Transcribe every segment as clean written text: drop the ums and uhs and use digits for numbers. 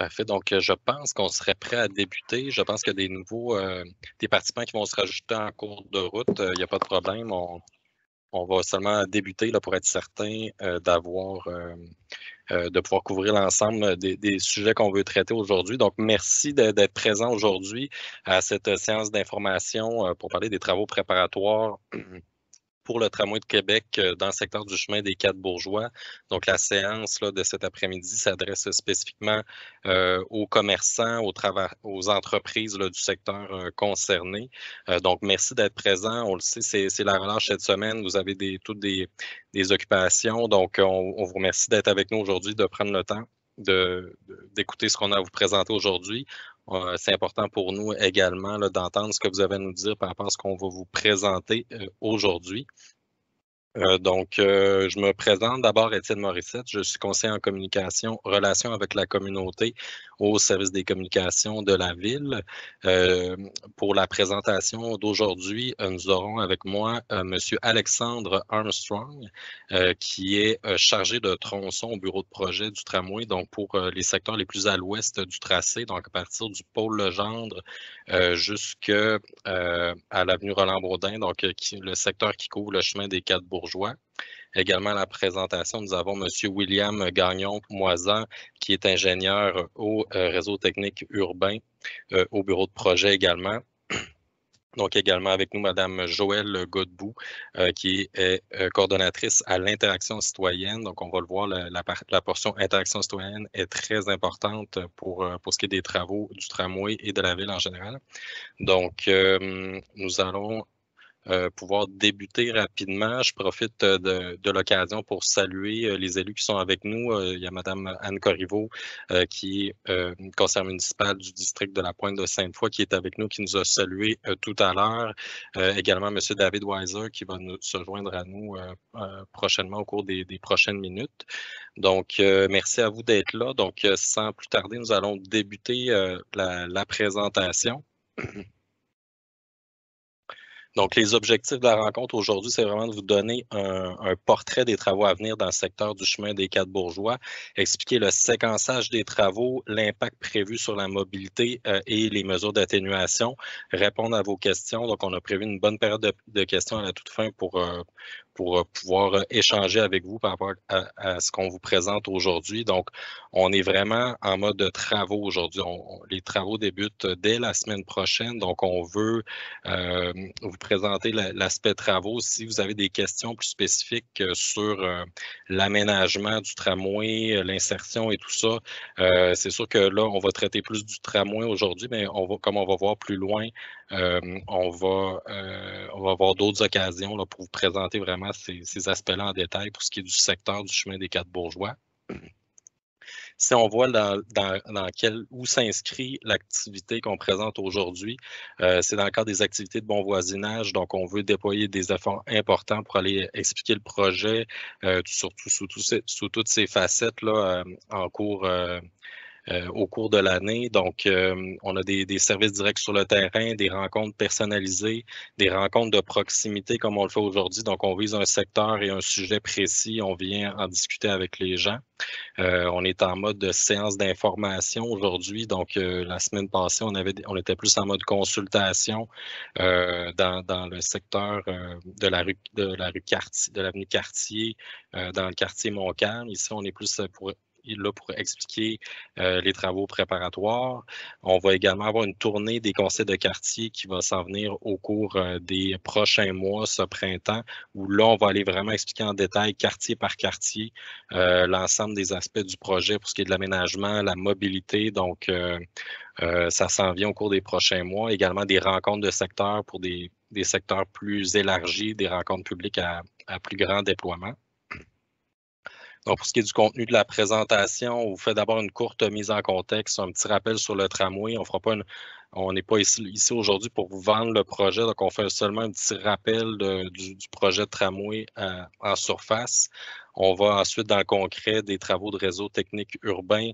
Parfait. Donc, je pense qu'on serait prêt à débuter. Je pense qu'il y a des participants qui vont se rajouter en cours de route. Il n'y a pas de problème. On va seulement débuter là, pour être certain de pouvoir couvrir l'ensemble des sujets qu'on veut traiter aujourd'hui. Donc, merci d'être présent aujourd'hui à cette séance d'information pour parler des travaux préparatoires pour le tramway de Québec dans le secteur du chemin des Quatre-Bourgeois. Donc, la séance là, de cet après-midi s'adresse spécifiquement aux commerçants, aux entreprises là, du secteur concerné. Donc, merci d'être présent. On le sait, c'est la relâche cette semaine. Vous avez toutes des occupations. Donc, on vous remercie d'être avec nous aujourd'hui, de prendre le temps d'écouter ce qu'on a à vous présenter aujourd'hui. C'est important pour nous également d'entendre ce que vous avez à nous dire par rapport à ce qu'on va vous présenter aujourd'hui. Je me présente d'abord Étienne Morissette. Je suis conseiller en communication, relations avec la communauté au service des communications de la ville. Pour la présentation d'aujourd'hui, nous aurons avec moi Monsieur Alexandre Armstrong, qui est chargé de tronçon au bureau de projet du tramway, donc pour les secteurs les plus à l'ouest du tracé, donc à partir du pôle Legendre jusqu'à l'avenue Roland-Baudin, donc le secteur qui couvre le chemin des Quatre-Bourgeois. Également à la présentation, nous avons M. William Gagnon-Moisan, qui est ingénieur au réseau technique urbain, au bureau de projet également. Donc, également avec nous, Mme Joëlle Godbout, qui est coordonnatrice à l'interaction citoyenne. Donc, on va le voir, la portion interaction citoyenne est très importante pour ce qui est des travaux du tramway et de la ville en général. Donc, nous allons pouvoir débuter rapidement. Je profite de l'occasion pour saluer les élus qui sont avec nous. Il y a Mme Anne Corriveau, qui est conseillère municipale du district de la Pointe de Sainte-Foy, qui est avec nous, qui nous a salués tout à l'heure. Également, M. David Weiser, qui va se joindre à nous prochainement au cours des prochaines minutes. Donc, merci à vous d'être là. Donc, sans plus tarder, nous allons débuter la présentation. Donc, les objectifs de la rencontre aujourd'hui, c'est vraiment de vous donner un portrait des travaux à venir dans le secteur du chemin des Quatre-Bourgeois, expliquer le séquençage des travaux, l'impact prévu sur la mobilité et les mesures d'atténuation, répondre à vos questions. Donc, on a prévu une bonne période de questions à la toute fin pour pouvoir échanger avec vous par rapport à ce qu'on vous présente aujourd'hui. Donc, on est vraiment en mode de travaux aujourd'hui. Les travaux débutent dès la semaine prochaine. Donc, on veut vous présenter l'aspect travaux. Si vous avez des questions plus spécifiques sur l'aménagement du tramway, l'insertion et tout ça, c'est sûr que là, on va traiter plus du tramway aujourd'hui, mais comme on va voir plus loin, on va avoir d'autres occasions là, pour vous présenter vraiment ces aspects-là en détail pour ce qui est du secteur du chemin des Quatre-Bourgeois. Si on voit où s'inscrit l'activité qu'on présente aujourd'hui, c'est dans le cadre des activités de bon voisinage. Donc, on veut déployer des efforts importants pour aller expliquer le projet, surtout sous toutes ces facettes là, au cours de l'année. Donc, on a des services directs sur le terrain, des rencontres personnalisées, des rencontres de proximité comme on le fait aujourd'hui. Donc, on vise un secteur et un sujet précis. On vient en discuter avec les gens. On est en mode de séance d'information aujourd'hui. Donc, la semaine passée, on était plus en mode consultation dans le secteur de l'avenue Cartier, dans le quartier Montcalm. Ici, on est plus pour expliquer les travaux préparatoires. On va également avoir une tournée des conseils de quartier qui va s'en venir au cours des prochains mois, ce printemps, où là, on va aller vraiment expliquer en détail, quartier par quartier, l'ensemble des aspects du projet pour ce qui est de l'aménagement, la mobilité. Donc, ça s'en vient au cours des prochains mois. Également des rencontres de secteurs pour des secteurs plus élargis, des rencontres publiques à plus grand déploiement. Donc, pour ce qui est du contenu de la présentation, on vous fait d'abord une courte mise en contexte, un petit rappel sur le tramway. On n'est pas ici aujourd'hui pour vous vendre le projet, donc on fait seulement un petit rappel du projet de tramway en surface. On va ensuite dans le concret des travaux de réseau technique urbain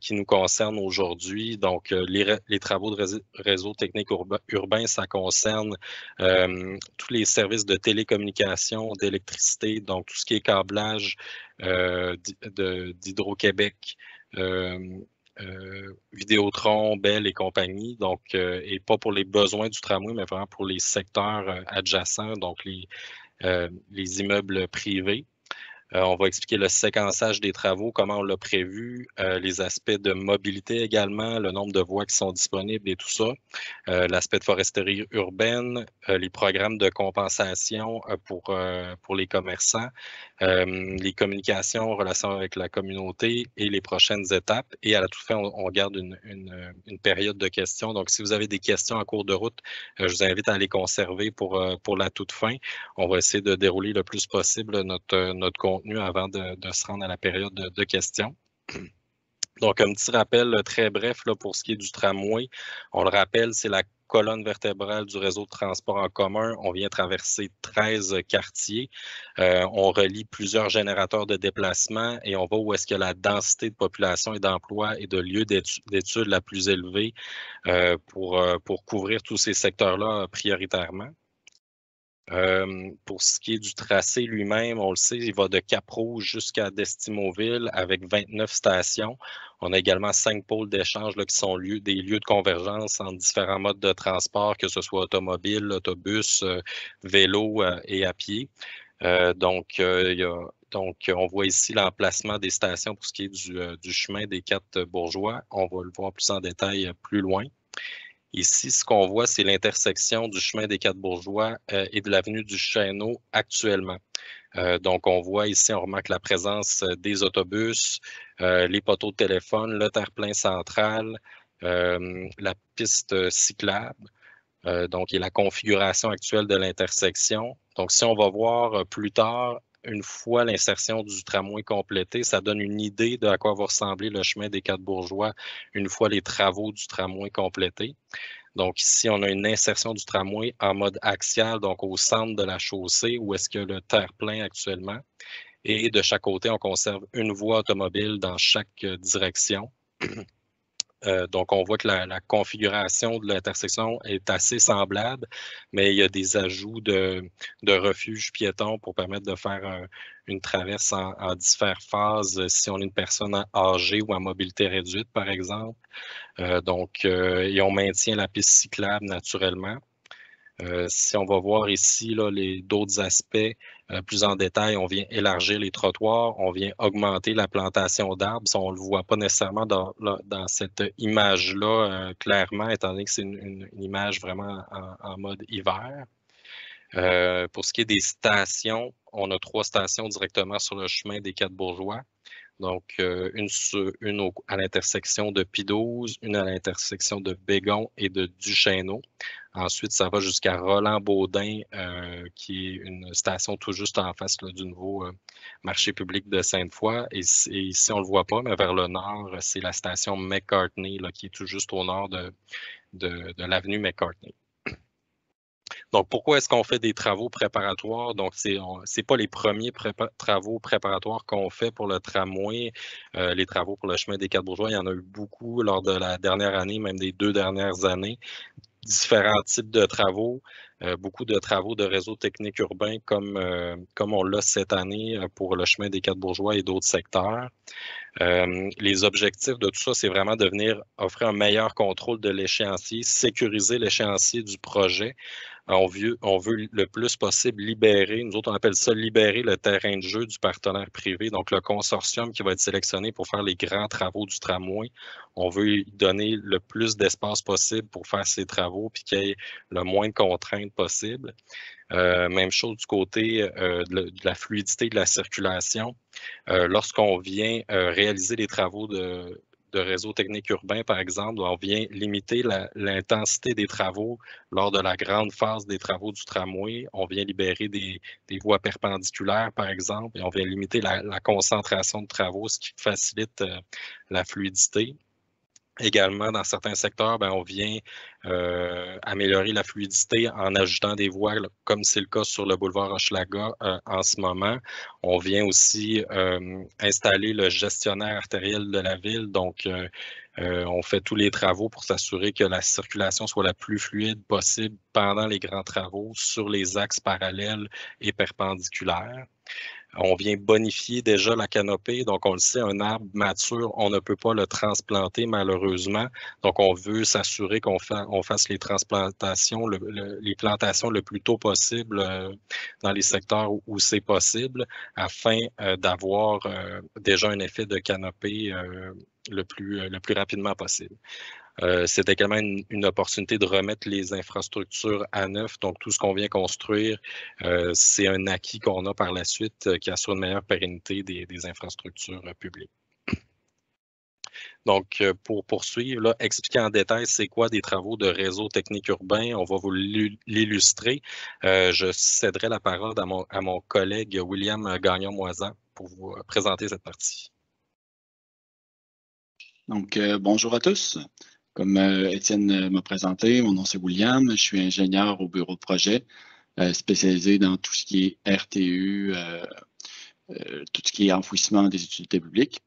qui nous concernent aujourd'hui. Donc, les travaux de réseau technique urbain, ça concerne tous les services de télécommunication, d'électricité, donc tout ce qui est câblage d'Hydro-Québec, Vidéotron, Bell et compagnie, donc, et pas pour les besoins du tramway, mais vraiment pour les secteurs adjacents, donc les immeubles privés. On va expliquer le séquençage des travaux, comment on l'a prévu, les aspects de mobilité également, le nombre de voies qui sont disponibles et tout ça, l'aspect de foresterie urbaine, les programmes de compensation pour les commerçants, les communications en relation avec la communauté et les prochaines étapes. Et à la toute fin, on garde une période de questions. Donc, si vous avez des questions en cours de route, je vous invite à les conserver pour la toute fin. On va essayer de dérouler le plus possible notre contenu avant de se rendre à la période de questions. Donc, un petit rappel très bref là, pour ce qui est du tramway. On le rappelle, c'est la colonne vertébrale du réseau de transport en commun. On vient traverser 13 quartiers. On relie plusieurs générateurs de déplacement et on va où est-ce que la densité de population et d'emploi et de lieux d'études la plus élevée pour couvrir tous ces secteurs-là prioritairement. Pour ce qui est du tracé lui-même, on le sait, il va de Cap-Rouge jusqu'à Destimoville avec 29 stations. On a également 5 pôles d'échange qui sont des lieux de convergence entre différents modes de transport, que ce soit automobile, autobus, vélo et à pied. Donc, on voit ici l'emplacement des stations pour ce qui est du chemin des 4 bourgeois. On va le voir plus en détail plus loin. Ici, ce qu'on voit, c'est l'intersection du chemin des 4 bourgeois et de l'avenue du Chêneau actuellement. Donc, on voit ici, on remarque la présence des autobus, les poteaux de téléphone, le terre-plein central, la piste cyclable, donc, et la configuration actuelle de l'intersection. Donc, si on va voir plus tard, une fois l'insertion du tramway complétée, ça donne une idée de à quoi va ressembler le chemin des 4 bourgeois une fois les travaux du tramway complétés. Donc ici, on a une insertion du tramway en mode axial, donc au centre de la chaussée, où est-ce que le terre-plein actuellement. Et de chaque côté, on conserve une voie automobile dans chaque direction. Donc, on voit que la configuration de l'intersection est assez semblable, mais il y a des ajouts de refuges piétons pour permettre de faire une traverse en différentes phases si on est une personne âgée ou à mobilité réduite, par exemple. Et on maintient la piste cyclable naturellement. Si on va voir ici d'autres aspects plus en détail, on vient élargir les trottoirs, on vient augmenter la plantation d'arbres. On ne le voit pas nécessairement dans cette image-là clairement, étant donné que c'est une image vraiment en mode hiver. Pour ce qui est des stations, on a 3 stations directement sur le chemin des 4 bourgeois. Donc, une à l'intersection de P12, une à l'intersection de Bégon et de Duchesneau. Ensuite, ça va jusqu'à Roland-Baudin, qui est une station tout juste en face du nouveau marché public de Sainte-Foy. Et ici, on ne le voit pas, mais vers le nord, c'est la station McCartney, qui est tout juste au nord de l'avenue McCartney. Donc, pourquoi est-ce qu'on fait des travaux préparatoires? Donc, c'est pas les premiers travaux préparatoires qu'on fait pour le tramway. Les travaux pour le chemin des 4 bourgeois, il y en a eu beaucoup lors de la dernière année, même des 2 dernières années. Différents types de travaux, beaucoup de travaux de réseau technique urbain comme on l'a cette année pour le chemin des 4 bourgeois et d'autres secteurs. Les objectifs de tout ça, c'est vraiment de venir offrir un meilleur contrôle de l'échéancier, sécuriser l'échéancier du projet. On veut le plus possible libérer, nous autres on appelle ça libérer le terrain de jeu du partenaire privé, donc le consortium qui va être sélectionné pour faire les grands travaux du tramway. On veut lui donner le plus d'espace possible pour faire ses travaux puis qu'il y ait le moins de contraintes possible. Même chose du côté de la fluidité de la circulation. Lorsqu'on vient réaliser les travaux de réseau technique urbain, par exemple, on vient limiter l'intensité des travaux lors de la grande phase des travaux du tramway. On vient libérer des voies perpendiculaires, par exemple, et on vient limiter la concentration de travaux, ce qui facilite la fluidité. Également, dans certains secteurs, on vient améliorer la fluidité en ajoutant des voies, comme c'est le cas sur le boulevard Hochelaga en ce moment. On vient aussi installer le gestionnaire artériel de la ville. Donc, on fait tous les travaux pour s'assurer que la circulation soit la plus fluide possible pendant les grands travaux sur les axes parallèles et perpendiculaires. On vient bonifier déjà la canopée. Donc, on le sait, un arbre mature, on ne peut pas le transplanter malheureusement. Donc, on veut s'assurer on fasse les transplantations, les plantations le plus tôt possible dans les secteurs où c'est possible afin d'avoir déjà un effet de canopée le plus rapidement possible. C'est également une opportunité de remettre les infrastructures à neuf. Donc, tout ce qu'on vient construire, c'est un acquis qu'on a par la suite qui assure une meilleure pérennité des infrastructures publiques. Donc, pour poursuivre, là, expliquer en détail c'est quoi des travaux de réseau technique urbain. On va vous l'illustrer. Je céderai la parole à mon collègue William Gagnon-Moisan pour vous présenter cette partie. Donc, bonjour à tous. Comme Étienne m'a présenté, mon nom c'est William. Je suis ingénieur au bureau de projet, spécialisé dans tout ce qui est RTU, tout ce qui est enfouissement des utilités publiques.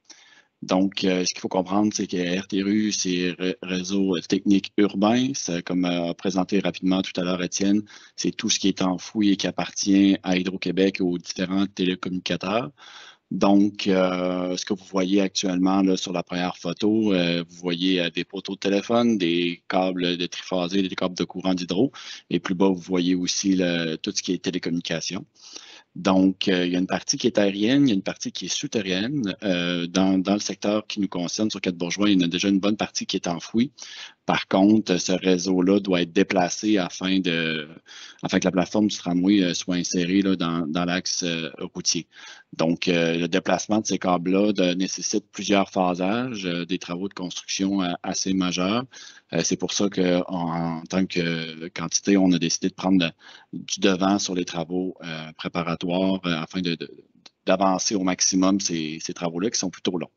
Donc, ce qu'il faut comprendre, c'est que RTU, c'est réseau technique urbain. Comme a présenté rapidement tout à l'heure Étienne, c'est tout ce qui est enfoui et qui appartient à Hydro-Québec et aux différents télécommunicateurs. Donc, ce que vous voyez actuellement là, sur la première photo, vous voyez des poteaux de téléphone, des câbles de triphasé, des câbles de courant d'hydro. Et plus bas, vous voyez aussi tout ce qui est télécommunication. Donc, il y a une partie qui est aérienne, il y a une partie qui est souterraine. Dans le secteur qui nous concerne, sur Quatre-Bourgeois, il y en a déjà une bonne partie qui est enfouie. Par contre, ce réseau-là doit être déplacé afin que la plateforme du tramway soit insérée là, dans l'axe routier. Donc, le déplacement de ces câbles-là nécessite plusieurs phasages, des travaux de construction assez majeurs. C'est pour ça qu'en tant que quantité, on a décidé de prendre du devant sur les travaux préparatoires afin d'avancer au maximum ces travaux-là qui sont plutôt longs.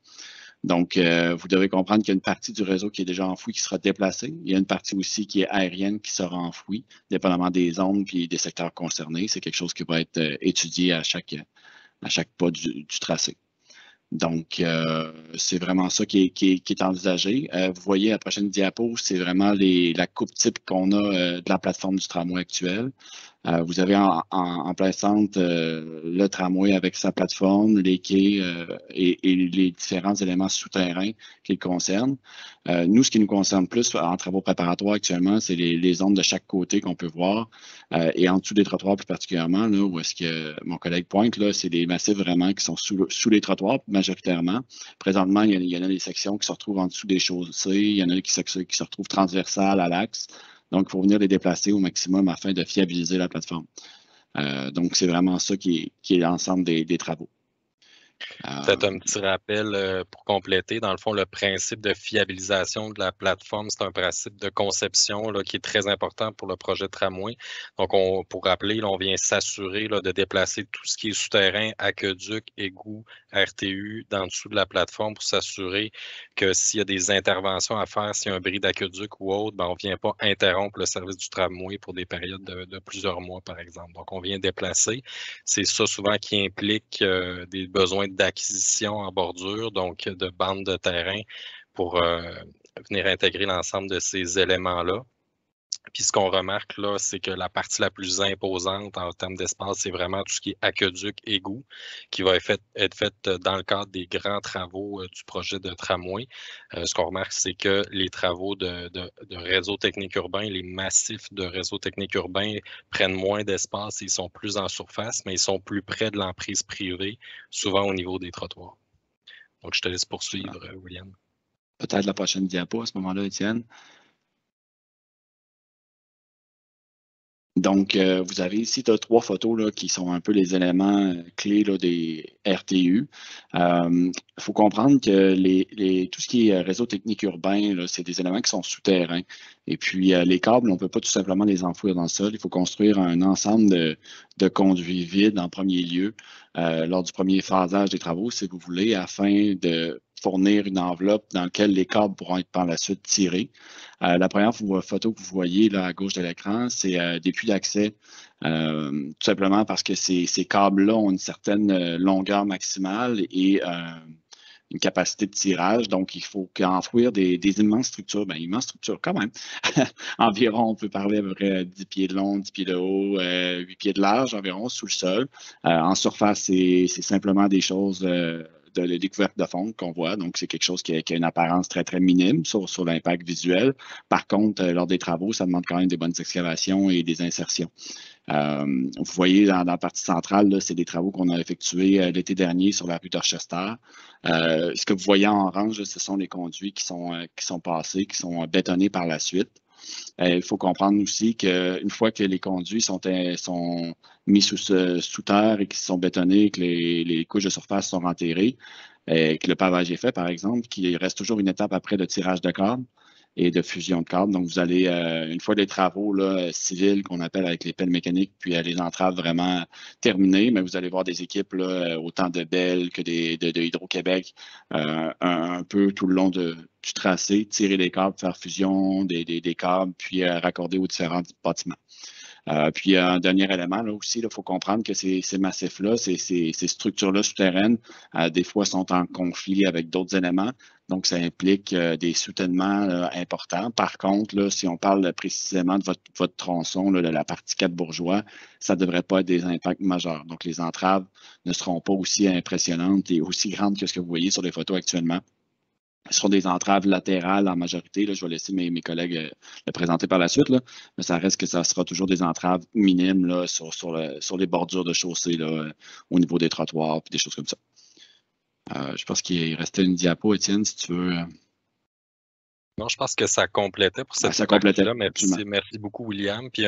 Donc, vous devez comprendre qu'il y a une partie du réseau qui est déjà enfouie qui sera déplacée. Il y a une partie aussi qui est aérienne qui sera enfouie, dépendamment des zones et des secteurs concernés. C'est quelque chose qui va être étudié à chaque pas du tracé. Donc, c'est vraiment ça qui est envisagé. Vous voyez, la prochaine diapo, c'est vraiment la coupe type qu'on a de la plateforme du tramway actuel. Vous avez en plein centre le tramway avec sa plateforme, les quais et les différents éléments souterrains qui le concernent. Nous, ce qui nous concerne plus en travaux préparatoires actuellement, c'est les zones de chaque côté qu'on peut voir. Et en dessous des trottoirs plus particulièrement, là, où est-ce que mon collègue pointe, là, c'est des massifs vraiment qui sont sous les trottoirs majoritairement. Présentement, il y en a des sections qui se retrouvent en dessous des chaussées, il y en a qui se retrouvent transversales à l'axe. Donc, il faut venir les déplacer au maximum afin de fiabiliser la plateforme. Donc, c'est vraiment ça qui est l'ensemble des travaux. Peut-être un petit rappel pour compléter. Dans le fond, le principe de fiabilisation de la plateforme, c'est un principe de conception là, qui est très important pour le projet de tramway. Donc, pour rappeler, là, on vient s'assurer de déplacer tout ce qui est souterrain, aqueduc, égout, RTU, dans dessous de la plateforme pour s'assurer que s'il y a des interventions à faire, s'il y a un bris d'aqueduc ou autre, ben, on ne vient pas interrompre le service du tramway pour des périodes de plusieurs mois, par exemple. Donc, on vient déplacer. C'est ça souvent qui implique des besoins d'acquisition en bordure, donc de bandes de terrain pour venir intégrer l'ensemble de ces éléments-là. Puis ce qu'on remarque là, c'est que la partie la plus imposante en termes d'espace, c'est vraiment tout ce qui est aqueduc, égout, qui va être fait dans le cadre des grands travaux du projet de tramway. Ce qu'on remarque, c'est que les travaux de réseau technique urbain, les massifs de réseau technique urbain prennent moins d'espace, ils sont plus en surface, mais ils sont plus près de l'emprise privée, souvent au niveau des trottoirs. Donc, je te laisse poursuivre, William. Peut-être la prochaine diapo à ce moment-là, Étienne. Donc, vous avez ici trois photos là, qui sont un peu les éléments clés là, des RTU. Il faut comprendre que tout ce qui est réseau technique urbain, c'est des éléments qui sont souterrains. Et puis, les câbles, on ne peut pas tout simplement les enfouir dans le sol. Il faut construire un ensemble de conduits vides en premier lieu lors du premier phasage des travaux, si vous voulez, afin de fournir une enveloppe dans laquelle les câbles pourront être par la suite tirés. La première photo que vous voyez là, à gauche de l'écran, c'est des puits d'accès, tout simplement parce que ces câbles-là ont une certaine longueur maximale et une capacité de tirage. Donc, il faut enfouir des immenses structures, immenses structures quand même. Environ, on peut parler à peu près 10 pieds de long, 10 pieds de haut, 8 pieds de large environ sous le sol. En surface, c'est simplement des choses de les découvertes de fond qu'on voit. Donc, c'est quelque chose qui a une apparence très, très minime sur l'impact visuel. Par contre, lors des travaux, ça demande quand même des bonnes excavations et des insertions. Vous voyez dans la partie centrale, c'est des travaux qu'on a effectués l'été dernier sur la rue Dorchester. Ce que vous voyez en orange, ce sont les conduits qui sont passés, qui sont bétonnés par la suite. Il faut comprendre aussi qu'une fois que les conduits sont mis sous terre et qu'ils sont bétonnés, que les couches de surface sont enterrées, que le pavage est fait, par exemple, qu'il reste toujours une étape après de tirage de câbles et de fusion de câbles. Donc, vous allez, une fois les travaux civils qu'on appelle avec les pelles mécaniques, puis les entraves vraiment terminées, mais vous allez voir des équipes, autant de Bell que de Hydro-Québec, un peu tout le long du tracé, tirer les câbles, faire fusion des câbles, puis raccorder aux différents bâtiments. Puis un dernier élément, là aussi, il faut comprendre que ces massifs-là, ces structures-là souterraines, des fois sont en conflit avec d'autres éléments. Donc, ça implique des soutènements importants. Par contre, là, si on parle précisément de votre tronçon, de la partie 4 Bourgeois, ça ne devrait pas être des impacts majeurs. Donc, les entraves ne seront pas aussi impressionnantes et aussi grandes que ce que vous voyez sur les photos actuellement. Ce sont des entraves latérales en majorité. Là, je vais laisser mes collègues le présenter par la suite, là, mais ça reste que ça sera toujours des entraves minimes là, sur les bordures de chaussée là, au niveau des trottoirs et des choses comme ça. Je pense qu'il restait une diapo, Étienne, si tu veux. Non, je pense que ça complétait pour cette partie-là. Merci beaucoup, William. Puis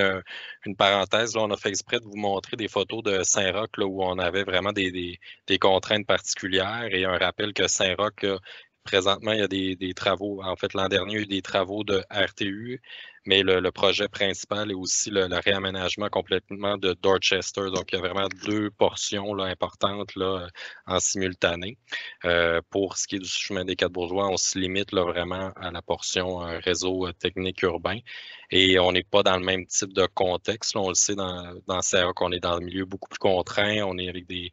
une parenthèse, là, on a fait exprès de vous montrer des photos de Saint-Roch où on avait vraiment des contraintes particulières et un rappel que Saint-Roch, présentement, il y a des travaux. En fait, l'an dernier, il y a eu des travaux de RTU, mais le projet principal est aussi le réaménagement complètement de Dorchester. Donc, il y a vraiment deux portions là, importantes là, en simultané. Pour ce qui est du chemin des 4 Bourgeois, on se limite là, vraiment à la portion réseau technique urbain. Et on n'est pas dans le même type de contexte. Là, on le sait dans Saint-Roch, on est dans le milieu beaucoup plus contraint. On est avec des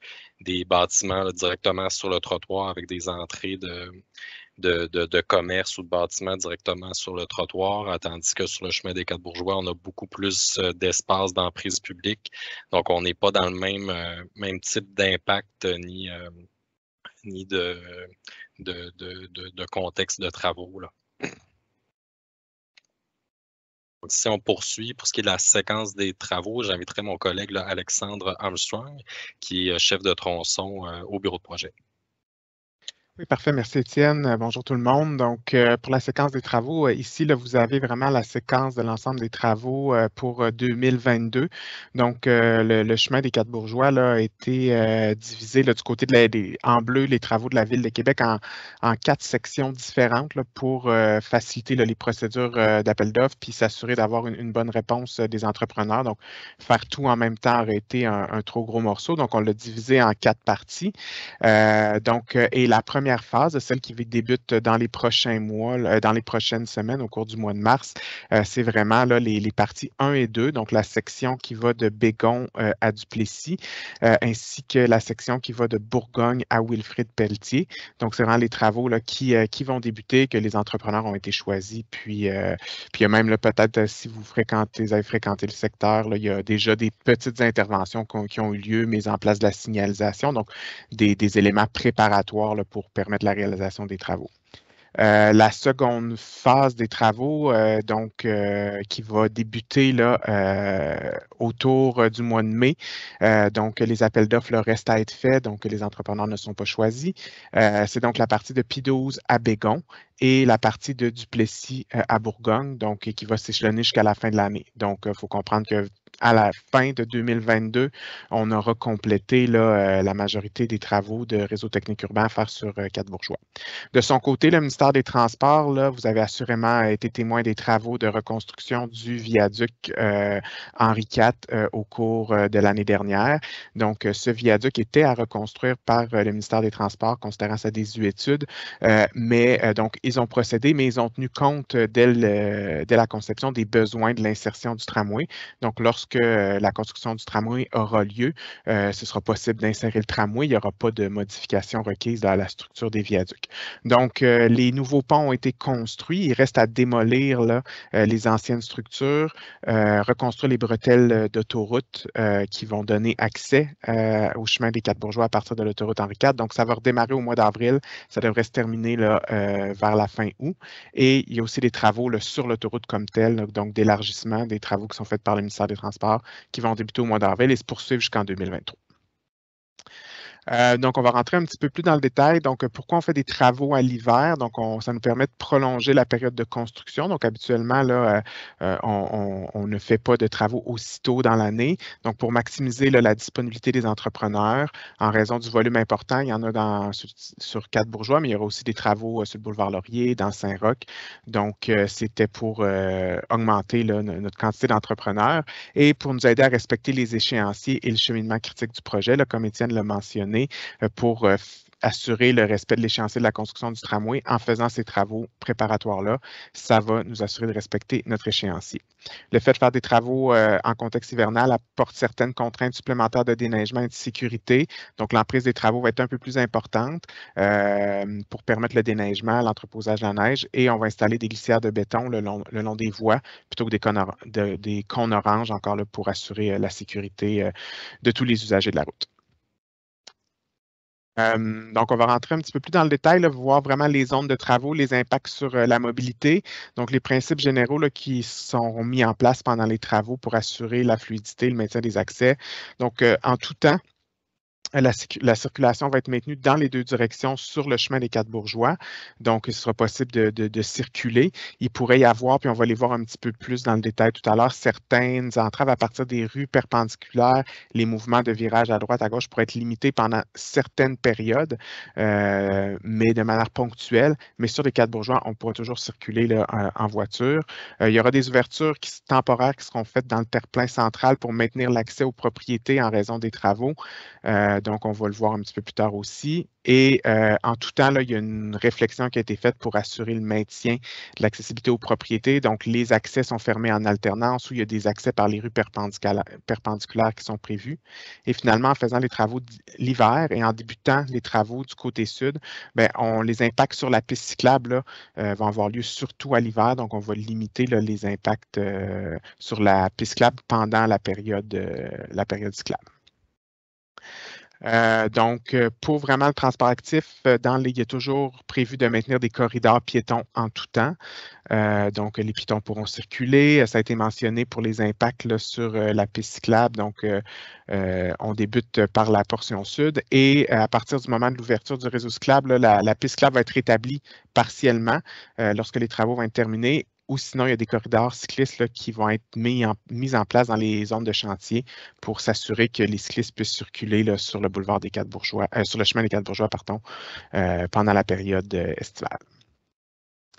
bâtiments là, directement sur le trottoir avec des entrées de commerce ou de bâtiments directement sur le trottoir, tandis que sur le chemin des 4 Bourgeois, on a beaucoup plus d'espace d'emprise publique. Donc, on n'est pas dans le même type d'impact ni de contexte de travaux. Là. Donc, si on poursuit, pour ce qui est de la séquence des travaux, j'inviterai mon collègue là, Alexandre Armstrong, qui est chef de tronçon au bureau de projet. Oui, parfait. Merci, Étienne. Bonjour tout le monde. Donc, pour la séquence des travaux, ici, là, vous avez vraiment la séquence de l'ensemble des travaux pour 2022. Donc, le chemin des 4 Bourgeois là, a été divisé là, du côté en bleu, les travaux de la Ville de Québec en 4 sections différentes là, pour faciliter là, les procédures d'appel d'offres puis s'assurer d'avoir une bonne réponse des entrepreneurs. Donc, faire tout en même temps aurait été un trop gros morceau. Donc, on l'a divisé en 4 parties. Et la première phase, celle qui débute dans les prochains mois, dans les prochaines semaines, au cours du mois de mars, c'est vraiment là, les parties 1 et 2, donc la section qui va de Bégon à Duplessis, ainsi que la section qui va de Bourgogne à Wilfrid-Pelletier. Donc, c'est vraiment les travaux là, qui vont débuter, que les entrepreneurs ont été choisis. Puis il y a même peut-être, si vous avez fréquenté le secteur, là, il y a déjà des petites interventions qui ont eu lieu, mise en place de la signalisation, donc des éléments préparatoires là, pour permettre la réalisation des travaux. La seconde phase des travaux, qui va débuter là, autour du mois de mai. Donc, les appels d'offres restent à être faits, donc les entrepreneurs ne sont pas choisis. C'est donc la partie de P12 à Bégon et la partie de Duplessis à Bourgogne, donc qui va s'échelonner jusqu'à la fin de l'année. Donc, il faut comprendre que à la fin de 2022, on aura complété là, la majorité des travaux de réseau technique urbain à faire sur 4 Bourgeois. De son côté, le ministère des Transports, là, vous avez assurément été témoin des travaux de reconstruction du viaduc Henri IV au cours de l'année dernière. Donc, ce viaduc était à reconstruire par le ministère des Transports, considérant sa désuétude, donc, ils ont procédé, mais ils ont tenu compte dès la conception des besoins de l'insertion du tramway. Donc, lorsque lorsque la construction du tramway aura lieu, ce sera possible d'insérer le tramway. Il n'y aura pas de modification requise à la structure des viaducs. Donc, les nouveaux ponts ont été construits. Il reste à démolir là, les anciennes structures, reconstruire les bretelles d'autoroute qui vont donner accès au chemin des Quatre-Bourgeois à partir de l'autoroute Henri IV. Donc, ça va redémarrer au mois d'avril. Ça devrait se terminer là, vers la fin août. Et il y a aussi des travaux là, sur l'autoroute comme telle, donc d'élargissement, des travaux qui sont faits par le ministère des Transports qui vont débuter au mois d'avril et se poursuivre jusqu'en 2023. Donc, on va rentrer un petit peu plus dans le détail. Donc, pourquoi on fait des travaux à l'hiver? Donc, ça nous permet de prolonger la période de construction. Donc, habituellement, là, on ne fait pas de travaux aussitôt dans l'année. Donc, pour maximiser là, la disponibilité des entrepreneurs, en raison du volume important, il y en a sur Quatre-Bourgeois, mais il y aura aussi des travaux sur le boulevard Laurier, dans Saint-Roch. Donc, c'était pour augmenter là, notre quantité d'entrepreneurs et pour nous aider à respecter les échéanciers et le cheminement critique du projet, là, comme Étienne l'a mentionné, pour assurer le respect de l'échéancier de la construction du tramway en faisant ces travaux préparatoires-là. Ça va nous assurer de respecter notre échéancier. Le fait de faire des travaux en contexte hivernal apporte certaines contraintes supplémentaires de déneigement et de sécurité. Donc, l'emprise des travaux va être un peu plus importante pour permettre le déneigement, l'entreposage de la neige et on va installer des glissières de béton le long des voies plutôt que des cônes oranges encore là, pour assurer la sécurité de tous les usagers de la route. Donc, on va rentrer un petit peu plus dans le détail, là, voir vraiment les zones de travaux, les impacts sur la mobilité. Donc, les principes généraux là, qui sont mis en place pendant les travaux pour assurer la fluidité, le maintien des accès. Donc, en tout temps, la circulation va être maintenue dans les deux directions sur le chemin des Quatre-Bourgeois. Donc, il sera possible de circuler. Il pourrait y avoir, puis on va les voir un petit peu plus dans le détail tout à l'heure, certaines entraves à partir des rues perpendiculaires. Les mouvements de virage à droite, à gauche pourraient être limités pendant certaines périodes, mais de manière ponctuelle. Mais sur les Quatre-Bourgeois, on pourra toujours circuler là, en voiture. Il y aura des ouvertures temporaires qui seront faites dans le terre-plein central pour maintenir l'accès aux propriétés en raison des travaux. Donc, on va le voir un petit peu plus tard aussi. Et en tout temps, là, il y a une réflexion qui a été faite pour assurer le maintien de l'accessibilité aux propriétés. Donc, les accès sont fermés en alternance ou il y a des accès par les rues perpendiculaires qui sont prévus. Et finalement, en faisant les travaux l'hiver et en débutant les travaux du côté sud, bien, les impacts sur la piste cyclable là, vont avoir lieu surtout à l'hiver. Donc, on va limiter là, les impacts sur la piste cyclable pendant la période cyclable. Donc, pour vraiment le transport actif, il y a toujours prévu de maintenir des corridors piétons en tout temps. Donc, les piétons pourront circuler. Ça a été mentionné pour les impacts là, sur la piste cyclable. Donc, on débute par la portion sud et à partir du moment de l'ouverture du réseau cyclable, là, la piste cyclable va être rétablie partiellement lorsque les travaux vont être terminés. Ou sinon, il y a des corridors cyclistes là, qui vont être mis en place dans les zones de chantier pour s'assurer que les cyclistes puissent circuler là, sur le boulevard des Quatre-Bourgeois, sur le chemin des Quatre-Bourgeois, pendant la période estivale.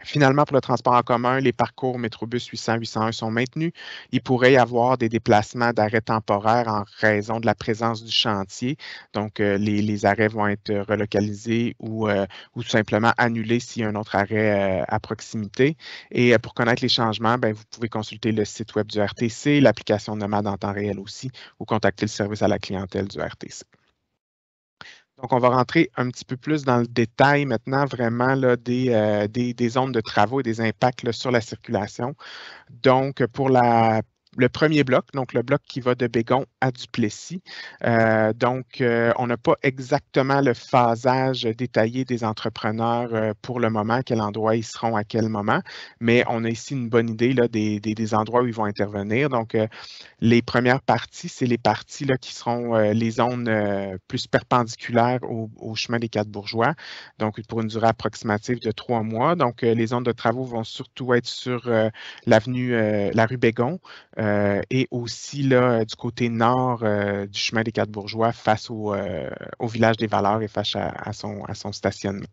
Finalement, pour le transport en commun, les parcours Métrobus 800-801 sont maintenus. Il pourrait y avoir des déplacements d'arrêt temporaires en raison de la présence du chantier. Donc, les arrêts vont être relocalisés ou tout simplement annulés s'il y a un autre arrêt à proximité. Et pour connaître les changements, bien, vous pouvez consulter le site web du RTC, l'application Nomade en temps réel aussi, ou contacter le service à la clientèle du RTC. Donc, on va rentrer un petit peu plus dans le détail maintenant, vraiment là, des zones de travaux et des impacts là, sur la circulation. Donc, pour le premier bloc, donc le bloc qui va de Bégon à Duplessis. On n'a pas exactement le phasage détaillé des entrepreneurs pour le moment, à quel endroit ils seront à quel moment, mais on a ici une bonne idée là, des endroits où ils vont intervenir. Donc, les premières parties, c'est les parties là, qui seront les zones plus perpendiculaires au chemin des Quatre-Bourgeois, donc pour une durée approximative de 3 mois. Donc, les zones de travaux vont surtout être sur la rue Bégon, et aussi là, du côté nord du chemin des Quatre-Bourgeois face au village des Valeurs et face à son stationnement.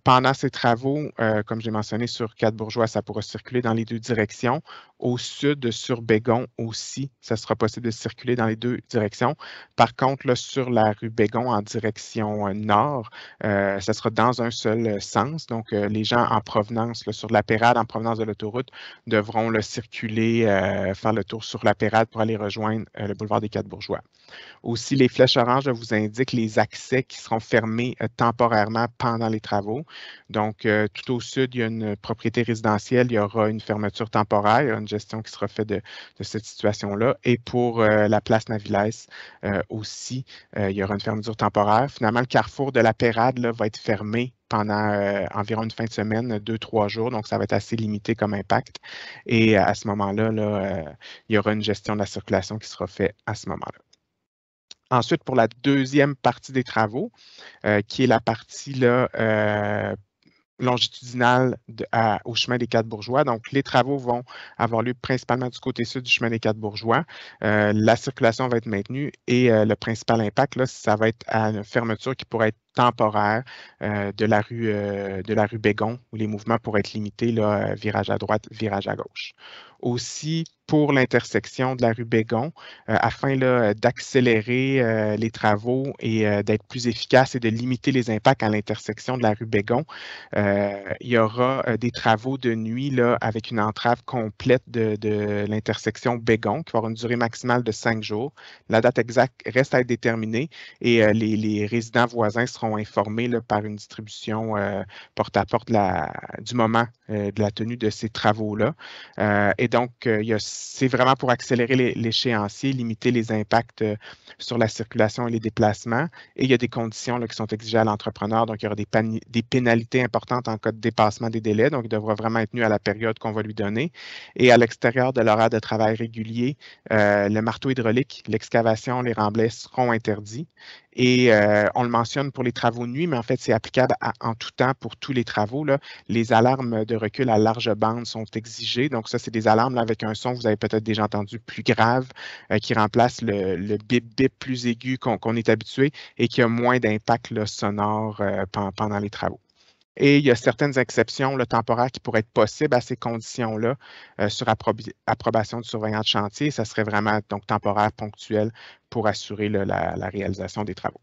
Pendant ces travaux, comme j'ai mentionné sur Quatre-Bourgeois, ça pourra circuler dans les deux directions Au sud, sur Bégon aussi, ça sera possible de circuler dans les deux directions. Par contre, là, sur la rue Bégon en direction nord, ça sera dans un seul sens. Donc, les gens en provenance, là, sur la Pérade, en provenance de l'autoroute, devront là, circuler, faire le tour sur la Pérade pour aller rejoindre le boulevard des Quatre-Bourgeois. Aussi, les flèches oranges vous indiquent les accès qui seront fermés temporairement pendant les travaux. Donc, tout au sud, il y a une propriété résidentielle, il y aura une fermeture temporaire, il y aura une gestion qui sera faite de cette situation-là. Et pour la place Navilès aussi, il y aura une fermeture temporaire. Finalement, le carrefour de la Pérade là, va être fermé pendant environ une fin de semaine, 2-3 jours. Donc, ça va être assez limité comme impact. Et à ce moment-là, il y aura une gestion de la circulation qui sera faite à ce moment-là. Ensuite, pour la deuxième partie des travaux, qui est la partie là, longitudinale au chemin des Quatre-Bourgeois. Donc, les travaux vont avoir lieu principalement du côté sud du chemin des Quatre-Bourgeois. La circulation va être maintenue et le principal impact, là, ça va être à une fermeture qui pourrait être temporaire de la rue Bégon, où les mouvements pourraient être limités, là, virage à droite, virage à gauche. Aussi, pour l'intersection de la rue Bégon, afin d'accélérer les travaux et d'être plus efficace et de limiter les impacts à l'intersection de la rue Bégon, il y aura des travaux de nuit là, avec une entrave complète de l'intersection Bégon qui va avoir une durée maximale de 5 jours. La date exacte reste à être déterminée et les résidents voisins seront informés là, par une distribution porte-à-porte du moment de la tenue de ces travaux-là. Et donc, c'est vraiment pour accélérer l'échéancier, limiter les impacts sur la circulation et les déplacements. Et il y a des conditions là, qui sont exigées à l'entrepreneur. Donc, il y aura des pénalités importantes en cas de dépassement des délais. Donc, il devra vraiment être tenu à la période qu'on va lui donner. Et à l'extérieur de l'horaire de travail régulier, le marteau hydraulique, l'excavation, les remblais seront interdits. Et on le mentionne pour les travaux de nuit, mais en fait, c'est applicable en tout temps pour tous les travaux. Là. Les alarmes de recul à large bande sont exigées. Donc, ça, c'est des alarmes là, avec un son, vous avez peut-être déjà entendu, plus grave, qui remplace le bip-bip plus aigu qu'on est habitué et qui a moins d'impact sonore pendant les travaux. Et il y a certaines exceptions temporaires qui pourraient être possibles à ces conditions-là sur approbation du surveillant de chantier. Ça serait vraiment donc temporaire, ponctuel pour assurer la réalisation des travaux.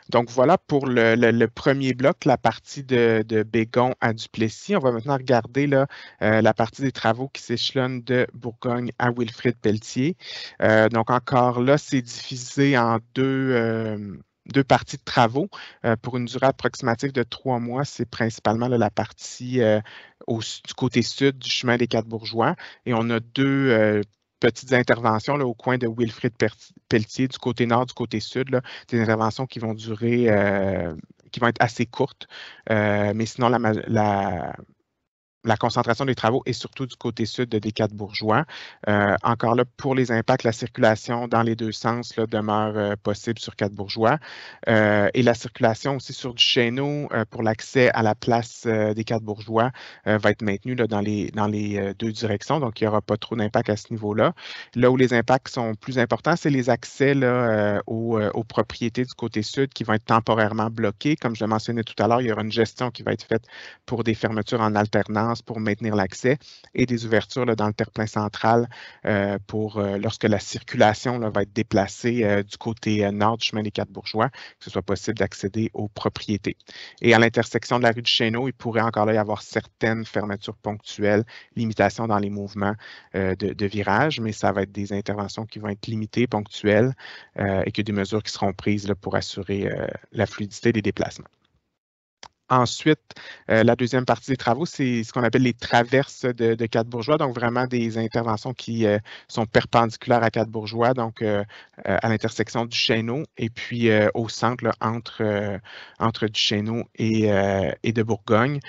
Donc voilà pour le premier bloc, la partie de Bégon à Duplessis. On va maintenant regarder là, la partie des travaux qui s'échelonnent de Bourgogne à Wilfrid-Pelletier. Donc encore là, c'est divisé en deux parties de travaux pour une durée approximative de 3 mois. C'est principalement là, la partie du côté sud du chemin des Quatre-Bourgeois. Et on a deux petites interventions là, au coin de Wilfrid-Pelletier, du côté nord, du côté sud, là, des interventions qui vont durer, qui vont être assez courtes. Mais sinon, la concentration des travaux est surtout du côté sud des Quatre-Bourgeois. Encore là, pour les impacts, la circulation dans les deux sens là, demeure possible sur Quatre-Bourgeois. Et la circulation aussi sur du Chesneau pour l'accès à la place des Quatre-Bourgeois va être maintenue là, dans les deux directions. Donc, il n'y aura pas trop d'impact à ce niveau-là. Là où les impacts sont plus importants, c'est les accès là, aux propriétés du côté sud qui vont être temporairement bloqués. Comme je l'ai mentionné tout à l'heure, il y aura une gestion qui va être faite pour des fermetures en alternance pour maintenir l'accès et des ouvertures là, dans le terre-plein central lorsque la circulation là, va être déplacée du côté nord du chemin des Quatre-Bourgeois, que ce soit possible d'accéder aux propriétés. Et à l'intersection de la rue du Chesneau, il pourrait encore là y avoir certaines fermetures ponctuelles, limitations dans les mouvements de virage, mais ça va être des interventions qui vont être limitées, ponctuelles, et que des mesures qui seront prises là, pour assurer la fluidité des déplacements. Ensuite, la deuxième partie des travaux, c'est ce qu'on appelle les traverses de Quatre-Bourgeois, donc vraiment des interventions qui sont perpendiculaires à Quatre-Bourgeois, donc à l'intersection du Chesneau et puis au centre là, entre du Chesneau et de Bourgogne.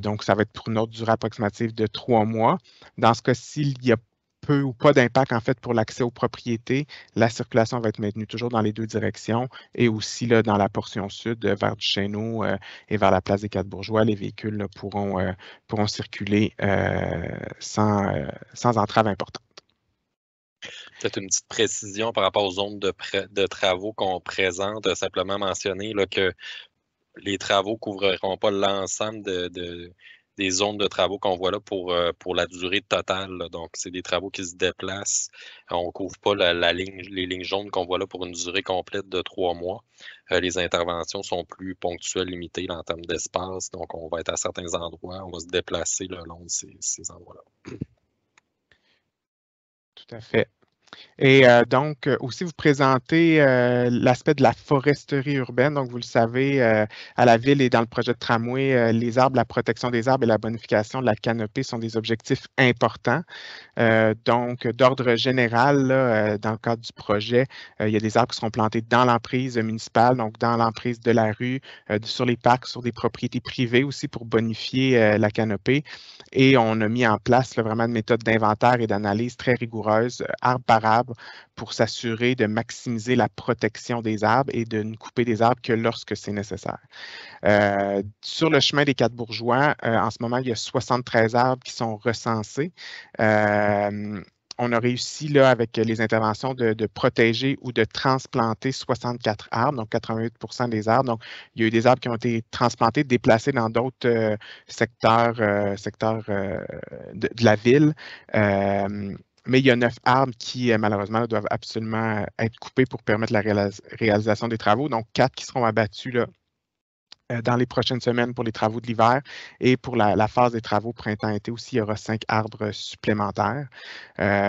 Donc, ça va être pour une autre durée approximative de 3 mois. Dans ce cas-ci, il y a peu ou pas d'impact en fait pour l'accès aux propriétés. La circulation va être maintenue toujours dans les deux directions et aussi là, dans la portion sud vers du Chesneau et vers la place des Quatre-Bourgeois, les véhicules là, pourront circuler sans entrave importante. Peut-être une petite précision par rapport aux zones de travaux qu'on présente, simplement mentionner là, que les travaux ne couvriront pas l'ensemble des zones de travaux qu'on voit là pour la durée totale, là. Donc, c'est des travaux qui se déplacent. On ne couvre pas les lignes jaunes qu'on voit là pour une durée complète de 3 mois. Les interventions sont plus ponctuelles, limitées là, en termes d'espace. Donc, on va être à certains endroits, on va se déplacer le long de ces endroits-là. Tout à fait. Et donc, aussi, vous présentez l'aspect de la foresterie urbaine. Donc, vous le savez, à la ville et dans le projet de tramway, les arbres, la protection des arbres et la bonification de la canopée sont des objectifs importants. Donc, d'ordre général, là, dans le cadre du projet, il y a des arbres qui seront plantés dans l'emprise municipale, donc dans l'emprise de la rue, sur les parcs, sur des propriétés privées aussi pour bonifier la canopée. Et on a mis en place là, vraiment une méthode d'inventaire et d'analyse très rigoureuse, arbre par arbre, pour s'assurer de maximiser la protection des arbres et de ne couper des arbres que lorsque c'est nécessaire. Sur le chemin des Quatre Bourgeois, en ce moment, il y a 73 arbres qui sont recensés. On a réussi, là, avec les interventions, de protéger ou de transplanter 64 arbres, donc 88% des arbres. Donc, il y a eu des arbres qui ont été transplantés, déplacés dans d'autres secteurs, de la ville. Mais il y a 9 arbres qui, malheureusement, doivent absolument être coupés pour permettre la réalisation des travaux. Donc, 4 qui seront abattus là, dans les prochaines semaines pour les travaux de l'hiver. Et pour la phase des travaux printemps-été aussi, il y aura 5 arbres supplémentaires.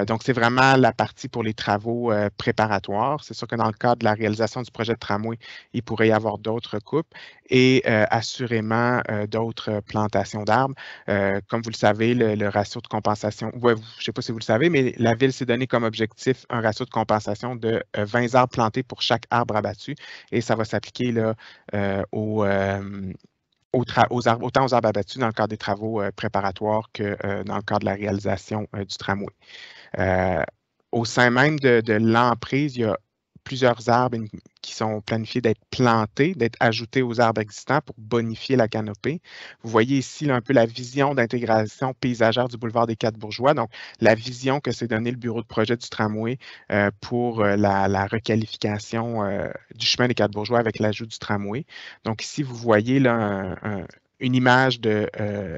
Donc, c'est vraiment la partie pour les travaux préparatoires. C'est sûr que dans le cadre de la réalisation du projet de tramway, il pourrait y avoir d'autres coupes et assurément d'autres plantations d'arbres. Comme vous le savez, le ratio de compensation, je ne sais pas si vous le savez, mais la Ville s'est donné comme objectif un ratio de compensation de 20 arbres plantés pour chaque arbre abattu. Et ça va s'appliquer là, autant aux arbres abattus dans le cadre des travaux préparatoires que dans le cadre de la réalisation du tramway. Au sein même de l'emprise, il y a plusieurs arbres qui sont planifiés d'être plantés, d'être ajoutés aux arbres existants pour bonifier la canopée. Vous voyez ici là, un peu la vision d'intégration paysagère du boulevard des Quatre Bourgeois, donc la vision que s'est donné le bureau de projet du tramway pour la requalification du chemin des Quatre Bourgeois avec l'ajout du tramway. Donc ici, vous voyez là, une image de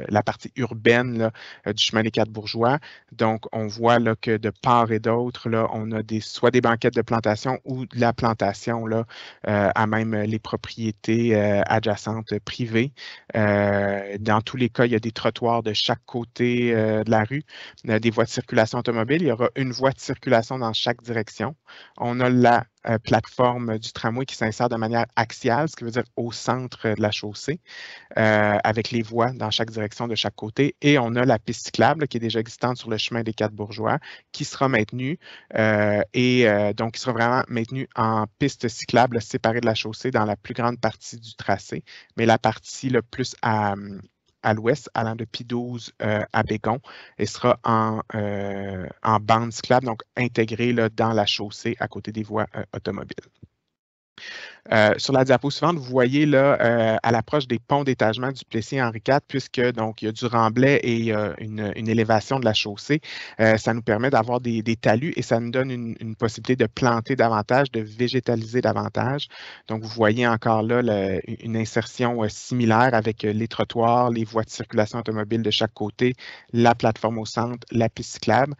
la partie urbaine là, du chemin des Quatre Bourgeois. Donc, on voit là, que de part et d'autre, là, on a soit des banquettes de plantation ou de la plantation là, à même les propriétés adjacentes privées. Dans tous les cas, il y a des trottoirs de chaque côté de la rue, des voies de circulation automobile. Il y aura une voie de circulation dans chaque direction. On a la plateforme du tramway qui s'insère de manière axiale, ce qui veut dire au centre de la chaussée, avec les voies dans chaque direction de chaque côté. Et on a la piste cyclable qui est déjà existante sur le chemin des Quatre Bourgeois, qui sera maintenue donc qui sera vraiment maintenue en piste cyclable séparée de la chaussée dans la plus grande partie du tracé, mais la partie le plus à l'ouest, allant de P12 à Bégon, et sera en bande cyclable, donc intégrée là, dans la chaussée à côté des voies automobiles. Sur la diapo suivante, vous voyez là, à l'approche des ponts d'étagement du Plessis-Henri IV, puisque donc il y a du remblai et une élévation de la chaussée, ça nous permet d'avoir des talus et ça nous donne une possibilité de planter davantage, de végétaliser davantage. Donc, vous voyez encore là une insertion similaire avec les trottoirs, les voies de circulation automobile de chaque côté, la plateforme au centre, la piste cyclable.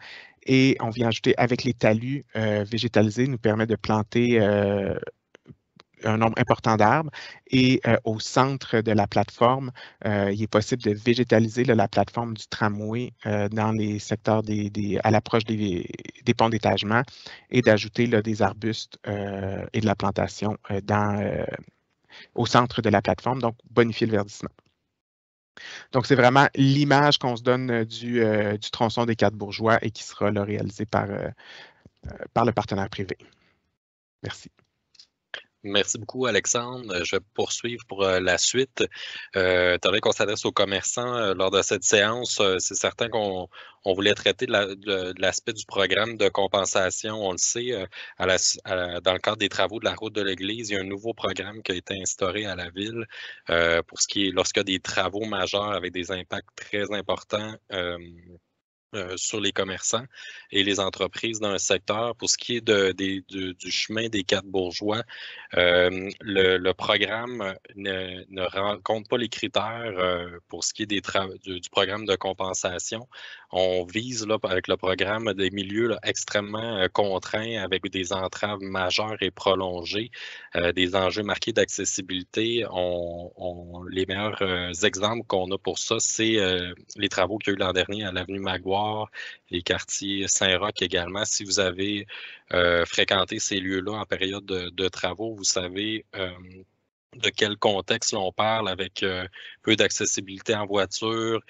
Et on vient ajouter avec les talus végétalisés, nous permet de planter un nombre important d'arbres et au centre de la plateforme, il est possible de végétaliser là, la plateforme du tramway dans les secteurs à l'approche des ponts d'étagement et d'ajouter des arbustes et de la plantation au centre de la plateforme, donc bonifier le verdissement. Donc, c'est vraiment l'image qu'on se donne du tronçon des Quatre Bourgeois et qui sera là, réalisé par le partenaire privé. Merci. Merci beaucoup, Alexandre. Je vais poursuivre pour la suite. Étant donné qu'on s'adresse aux commerçants lors de cette séance, c'est certain qu'on voulait traiter de l'aspect du programme de compensation. On le sait, dans le cadre des travaux de la route de l'Église, il y a un nouveau programme qui a été instauré à la ville pour ce qui est lorsqu'il y a des travaux majeurs avec des impacts très importants sur les commerçants et les entreprises dans le secteur. Pour ce qui est du chemin des 4 bourgeois, le programme ne rencontre pas les critères pour ce qui est du programme de compensation. On vise là, avec le programme des milieux là, extrêmement contraints avec des entraves majeures et prolongées, des enjeux marqués d'accessibilité. Les meilleurs exemples qu'on a pour ça, c'est les travaux qu'il y a eu l'an dernier à l'avenue Maguire, les quartiers Saint-Roch également. Si vous avez fréquenté ces lieux-là en période de travaux, vous savez de quel contexte l'on parle, avec peu d'accessibilité en voiture,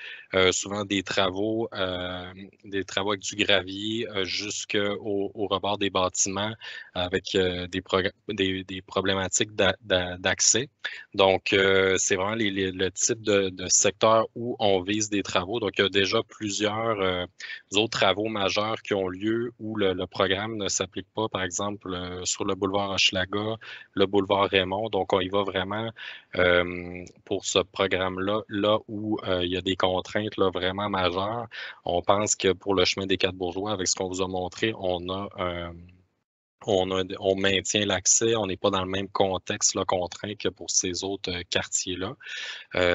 souvent des travaux avec du gravier jusqu'au rebord des bâtiments, avec des problématiques d'accès. Donc, c'est vraiment le type de secteur où on vise des travaux. Donc, il y a déjà plusieurs autres travaux majeurs qui ont lieu où le programme ne s'applique pas, par exemple, sur le boulevard Hochelaga, le boulevard Raymond. Donc, on y va vraiment pour ce programme-là, là où il y a des contraintes là, vraiment majeures. On pense que pour le chemin des 4 bourgeois, avec ce qu'on vous a montré, on maintient l'accès, on n'est pas dans le même contexte là, contraint que pour ces autres quartiers-là.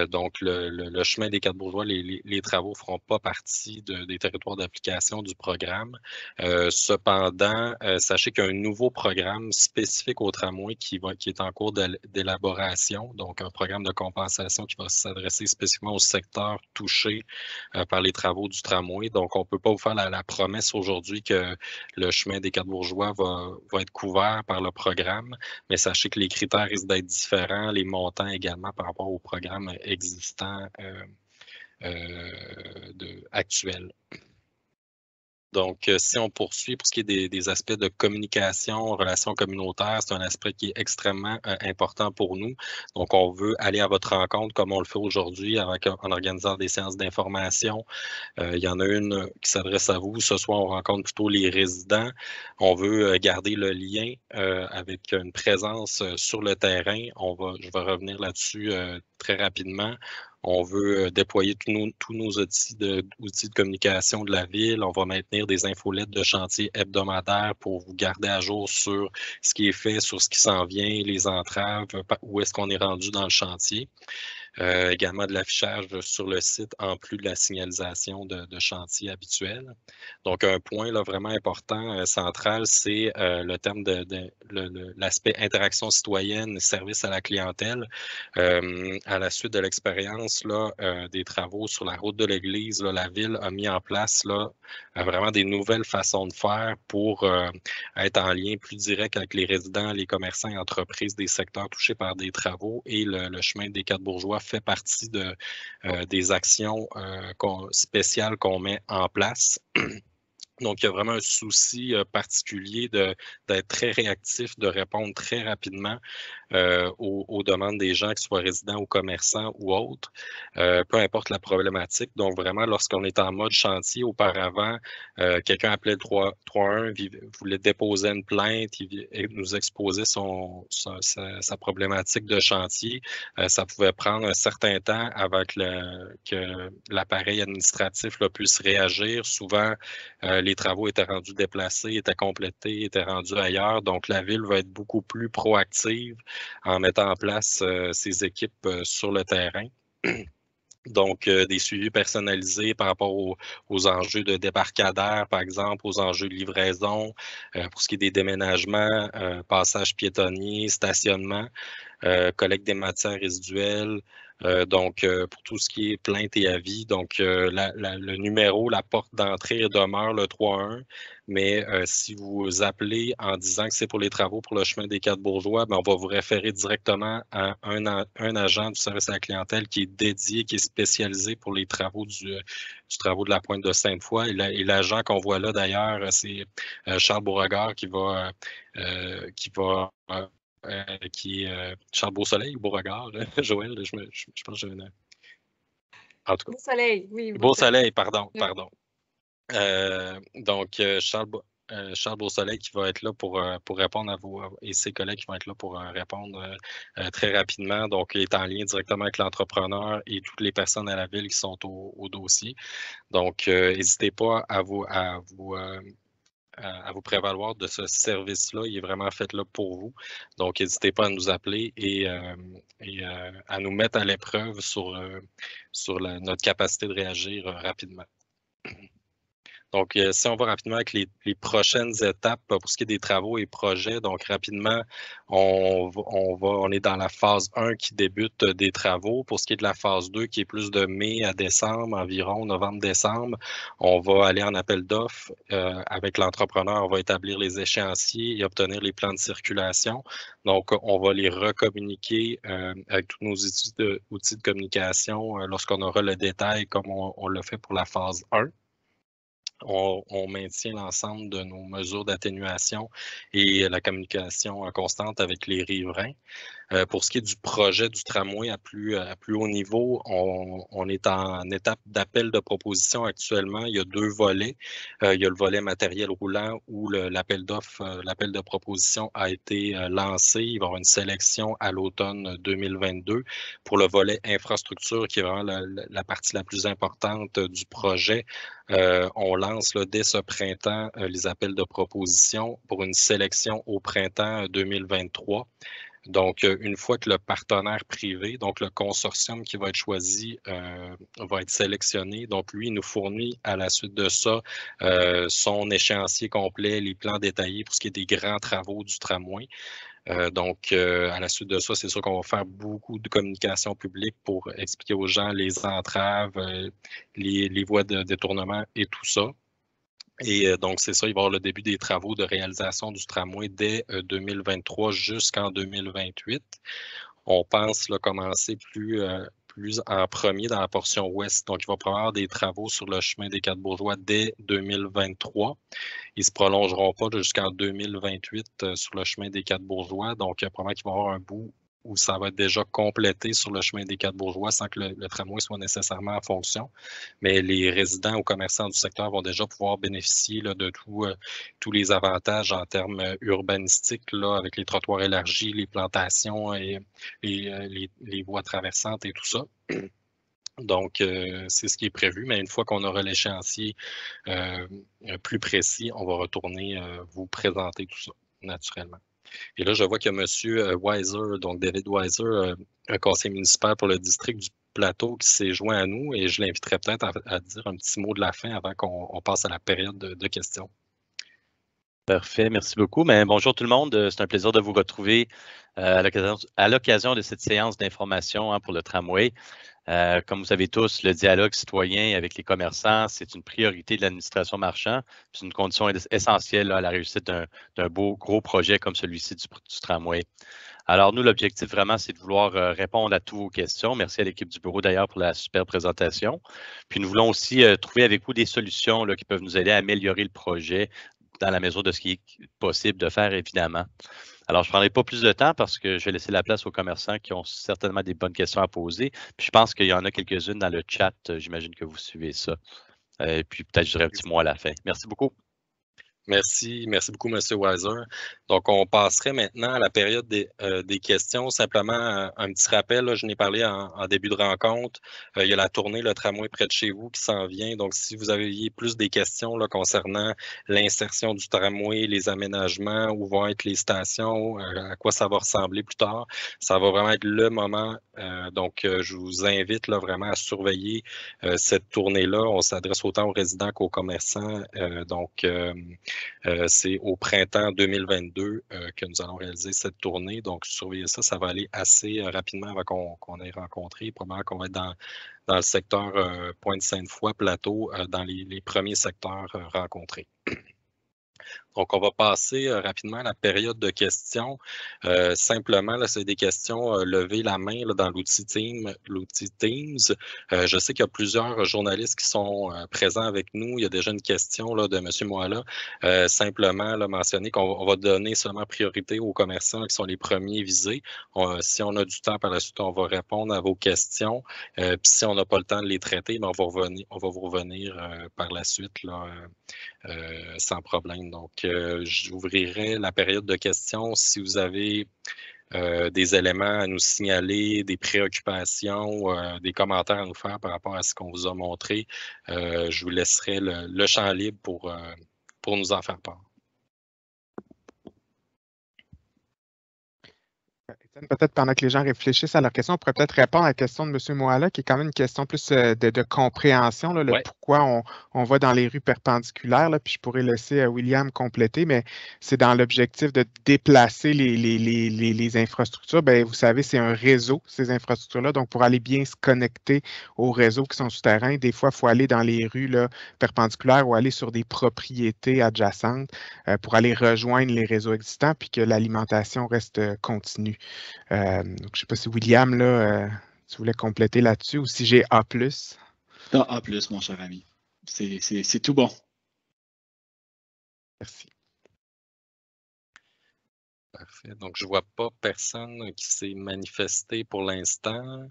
Donc, le chemin des 4 bourgeois, les travaux ne feront pas partie des territoires d'application du programme. Cependant, sachez qu'il y a un nouveau programme spécifique au tramway qui est en cours d'élaboration, donc un programme de compensation qui va s'adresser spécifiquement au secteur touché par les travaux du tramway. Donc, on ne peut pas vous faire la promesse aujourd'hui que le chemin des 4 bourgeois va être couvert par le programme, mais sachez que les critères risquent d'être différents, les montants également par rapport au programme existant actuel. Donc, si on poursuit pour ce qui est des aspects de communication, relations communautaires, c'est un aspect qui est extrêmement important pour nous. Donc, on veut aller à votre rencontre comme on le fait aujourd'hui en organisant des séances d'information. Il y en a une qui s'adresse à vous. Ce soir, on rencontre plutôt les résidents. On veut garder le lien avec une présence sur le terrain. Je vais revenir là-dessus très rapidement. On veut déployer tous nos outils de communication de la ville. On va maintenir des infolettes de chantier hebdomadaires pour vous garder à jour sur ce qui est fait, sur ce qui s'en vient, les entraves, où est-ce qu'on est rendu dans le chantier. Également de l'affichage sur le site en plus de la signalisation de chantier habituel. Donc, un point là, vraiment important, central, c'est le terme l'aspect interaction citoyenne, service à la clientèle. À la suite de l'expérience des travaux sur la route de l'église, la ville a mis en place vraiment des nouvelles façons de faire pour être en lien plus direct avec les résidents, les commerçants et entreprises des secteurs touchés par des travaux, et le chemin des 4 bourgeois fait partie des actions spéciales qu'on met en place. Donc, il y a vraiment un souci particulier d'être très réactif, de répondre très rapidement aux demandes des gens, qu'ils soient résidents ou commerçants ou autres, peu importe la problématique. Donc, vraiment, lorsqu'on est en mode chantier, auparavant, quelqu'un appelait le 311, voulait déposer une plainte, il nous exposait sa problématique de chantier. Ça pouvait prendre un certain temps avant que l'appareil administratif puisse réagir. Souvent, les travaux étaient rendus déplacés, étaient complétés, étaient rendus ailleurs. Donc, la ville va être beaucoup plus proactive en mettant en place ces équipes sur le terrain. Donc, des suivis personnalisés par rapport aux enjeux de débarcadère, par exemple, aux enjeux de livraison, pour ce qui est des déménagements, passages piétonniers, stationnement, collecte des matières résiduelles. Donc, pour tout ce qui est plainte et avis, donc le numéro, la porte d'entrée demeure le 3-1, mais si vous appelez en disant que c'est pour les travaux pour le chemin des 4 bourgeois, on va vous référer directement à un agent du service à la clientèle qui est dédié, qui est spécialisé pour les travaux du travaux de la Pointe de Sainte-Foy. Et l'agent qu'on voit là, d'ailleurs, c'est Charles Beauregard qui est Charles Beausoleil ou Beauregard, Joël, je pense que j'ai une... En tout cas. Beausoleil, oui. Beausoleil, pardon. Donc, Charles Charles Beausoleil qui va être là pour répondre à vous et ses collègues qui vont être là pour répondre très rapidement. Donc, il est en lien directement avec l'entrepreneur et toutes les personnes à la ville qui sont au dossier. Donc, n'hésitez pas à vous prévaloir de ce service-là. Il est vraiment fait là pour vous. Donc, n'hésitez pas à nous appeler et à nous mettre à l'épreuve sur notre capacité de réagir rapidement. Donc, si on va rapidement avec les prochaines étapes pour ce qui est des travaux et projets, donc rapidement, on est dans la phase 1 qui débute des travaux. Pour ce qui est de la phase 2, qui est plus de mai à décembre, environ novembre-décembre, on va aller en appel d'offres avec l'entrepreneur. On va établir les échéanciers et obtenir les plans de circulation. Donc, on va les recommuniquer avec tous nos outils de communication lorsqu'on aura le détail comme on l'a fait pour la phase 1. On maintient l'ensemble de nos mesures d'atténuation et la communication constante avec les riverains. Pour ce qui est du projet du tramway à plus haut niveau, on est en étape d'appel de proposition actuellement. Il y a 2 volets. Il y a le volet matériel roulant où l'appel de proposition a été lancé. Il va y avoir une sélection à l'automne 2022. Pour le volet infrastructure, qui est vraiment la partie la plus importante du projet, on lance dès ce printemps les appels de proposition pour une sélection au printemps 2023. Donc, une fois que le partenaire privé, donc le consortium qui va être choisi, va être sélectionné, donc lui, il nous fournit à la suite de ça son échéancier complet, les plans détaillés pour ce qui est des grands travaux du tramway. Donc, à la suite de ça, c'est sûr qu'on va faire beaucoup de communication publique pour expliquer aux gens les entraves, les voies de détournement et tout ça. Et donc, c'est ça, il va y avoir le début des travaux de réalisation du tramway dès 2023 jusqu'en 2028. On pense commencer plus en premier dans la portion ouest. Donc, il va y avoir des travaux sur le chemin des Quatre-Bourgeois dès 2023. Ils ne se prolongeront pas jusqu'en 2028 sur le chemin des Quatre-Bourgeois. Donc, probablement qu'il va y avoir un bout où ça va être déjà complété sur le chemin des Quatre-Bourgeois sans que le tramway soit nécessairement en fonction. Mais les résidents ou commerçants du secteur vont déjà pouvoir bénéficier de tous les avantages en termes urbanistiques, avec les trottoirs élargis, les plantations et les voies traversantes et tout ça. Donc, c'est ce qui est prévu, mais une fois qu'on aura l'échéancier plus précis, on va retourner vous présenter tout ça, naturellement. Et là, je vois qu'il y a M. Weiser, donc David Weiser, un conseiller municipal pour le district du Plateau qui s'est joint à nous et je l'inviterai peut-être à dire un petit mot de la fin avant qu'on passe à la période de questions. Parfait, merci beaucoup. Mais bonjour tout le monde, c'est un plaisir de vous retrouver à l'occasion de cette séance d'information pour le tramway. Comme vous savez tous, le dialogue citoyen avec les commerçants, c'est une priorité de l'administration Marchand. C'est une condition essentielle à la réussite d'un gros projet comme celui-ci du tramway. Alors nous, l'objectif vraiment, c'est de vouloir répondre à toutes vos questions. Merci à l'équipe du bureau d'ailleurs pour la super présentation. Puis nous voulons aussi trouver avec vous des solutions qui peuvent nous aider à améliorer le projet dans la mesure de ce qui est possible de faire, évidemment. Alors, je ne prendrai pas plus de temps parce que je vais laisser la place aux commerçants qui ont certainement des bonnes questions à poser. Puis je pense qu'il y en a quelques-unes dans le chat. J'imagine que vous suivez ça. Puis peut-être je dirai un petit mot à la fin. Merci beaucoup. Merci beaucoup, M. Weiser. Donc, on passerait maintenant à la période des questions. Simplement, un petit rappel, là, je n'ai parlé en début de rencontre. Il y a la tournée, le tramway près de chez vous qui s'en vient. Donc, si vous avez plus des questions concernant l'insertion du tramway, les aménagements, où vont être les stations, à quoi ça va ressembler plus tard, ça va vraiment être le moment. Donc, je vous invite vraiment à surveiller cette tournée-là. On s'adresse autant aux résidents qu'aux commerçants. C'est au printemps 2022 que nous allons réaliser cette tournée. Donc, surveillez ça, ça va aller assez rapidement avant qu'on ait rencontré. Probablement qu'on va être dans le secteur Pointe-Sainte-Foy, Plateau, dans les premiers secteurs rencontrés. Donc, on va passer rapidement à la période de questions. Simplement, là, c'est des questions levez la main dans l'outil Teams. Je sais qu'il y a plusieurs journalistes qui sont présents avec nous. Il y a déjà une question de M. Moala. Simplement, mentionner qu'on va donner seulement priorité aux commerçants qui sont les premiers visés. Si on a du temps par la suite, on va répondre à vos questions. Puis si on n'a pas le temps de les traiter, on va vous revenir par la suite sans problème. Donc, j'ouvrirai la période de questions si vous avez des éléments à nous signaler, des préoccupations, des commentaires à nous faire par rapport à ce qu'on vous a montré. Je vous laisserai le champ libre pour nous en faire part. Étienne, peut-être pendant que les gens réfléchissent à leur question, on pourrait peut-être répondre à la question de M. Moala, qui est quand même une question plus de compréhension, là, le pourquoi on va dans les rues perpendiculaires, là, puis je pourrais laisser William compléter, mais c'est dans l'objectif de déplacer les infrastructures. Bien, vous savez, c'est un réseau, ces infrastructures-là, donc pour aller bien se connecter aux réseaux qui sont souterrains, des fois, il faut aller dans les rues là, perpendiculaires ou aller sur des propriétés adjacentes pour aller rejoindre les réseaux existants, puis que l'alimentation reste continue. Donc, je ne sais pas si William, là, tu voulais compléter là-dessus ou si j'ai A+. Non, A+, mon cher ami. C'est tout bon. Merci. Parfait. Donc, je ne vois pas personne qui s'est manifesté pour l'instant.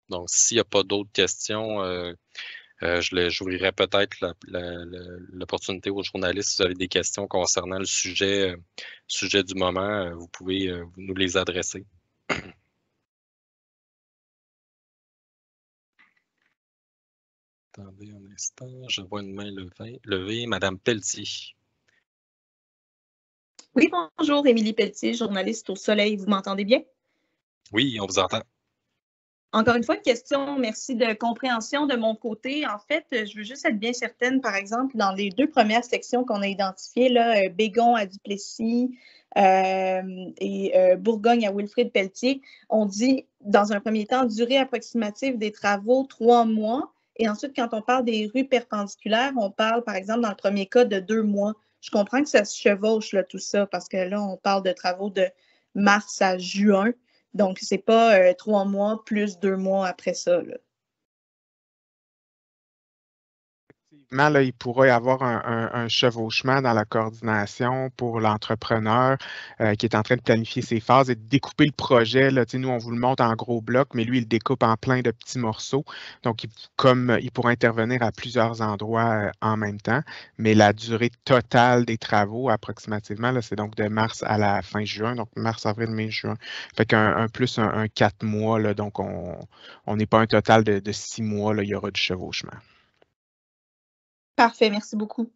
Donc, s'il n'y a pas d'autres questions, j'ouvrirai peut-être l'opportunité aux journalistes. Si vous avez des questions concernant le sujet du moment, vous pouvez nous les adresser. Attendez un instant, je vois une main levée. Madame Pelletier. Oui, bonjour, Émilie Pelletier, journaliste au Soleil. Vous m'entendez bien? Oui, on vous entend. Encore une fois, une question, merci de compréhension de mon côté. En fait, je veux juste être bien certaine, par exemple, dans les 2 premières sections qu'on a identifiées, là, Bégon à Duplessis et Bourgogne à Wilfrid Pelletier, on dit, dans un premier temps, durée approximative des travaux, 3 mois. Et ensuite, quand on parle des rues perpendiculaires, on parle, par exemple, dans le premier cas, de 2 mois. Je comprends que ça se chevauche, là, tout ça, parce que là, on parle de travaux de mars à juin. Donc, ce n'est pas 3 mois plus 2 mois après ça, là. Là, il pourrait y avoir un chevauchement dans la coordination pour l'entrepreneur qui est en train de planifier ses phases et de découper le projet. Là, nous, on vous le montre en gros blocs, mais lui, il découpe en plein de petits morceaux. Donc, il pourra intervenir à plusieurs endroits en même temps. Mais la durée totale des travaux, approximativement, c'est donc de mars à la fin juin, donc mars, avril, mai, juin. Fait qu'un plus un 4 mois, là, donc on n'est pas un total de 6 mois, là, il y aura du chevauchement. Parfait, merci beaucoup.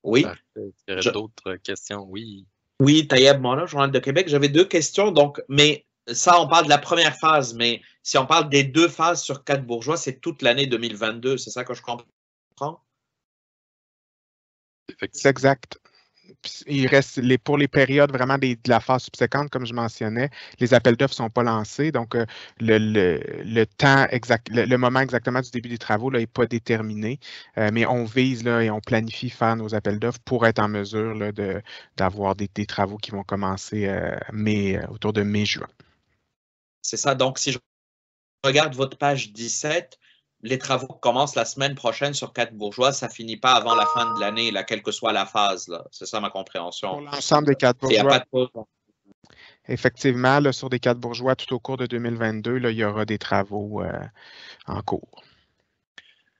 Oui. Parfait. Il y aurait d'autres questions? Oui. Oui, Tayeb Mona, Journal de Québec. J'avais 2 questions, donc, mais ça, on parle de la première phase, mais si on parle des 2 phases sur 4 bourgeois, c'est toute l'année 2022, c'est ça que je comprends? C'est exact. Il reste pour les périodes vraiment de la phase subséquente, comme je mentionnais, les appels d'offres ne sont pas lancés. Donc, le temps exact, le moment exactement du début des travaux n'est pas déterminé. Mais on vise là, et on planifie faire nos appels d'offres pour être en mesure là, d'avoir des travaux qui vont commencer autour de mai-juin. C'est ça. Donc, si je regarde votre page 17, les travaux commencent la semaine prochaine sur 4 bourgeois, ça ne finit pas avant la fin de l'année, quelle que soit la phase. C'est ça ma compréhension. Pour l'ensemble des 4 bourgeois. Il n'y a pas de pause. Effectivement, là, sur des 4 bourgeois, tout au cours de 2022, là, il y aura des travaux en cours.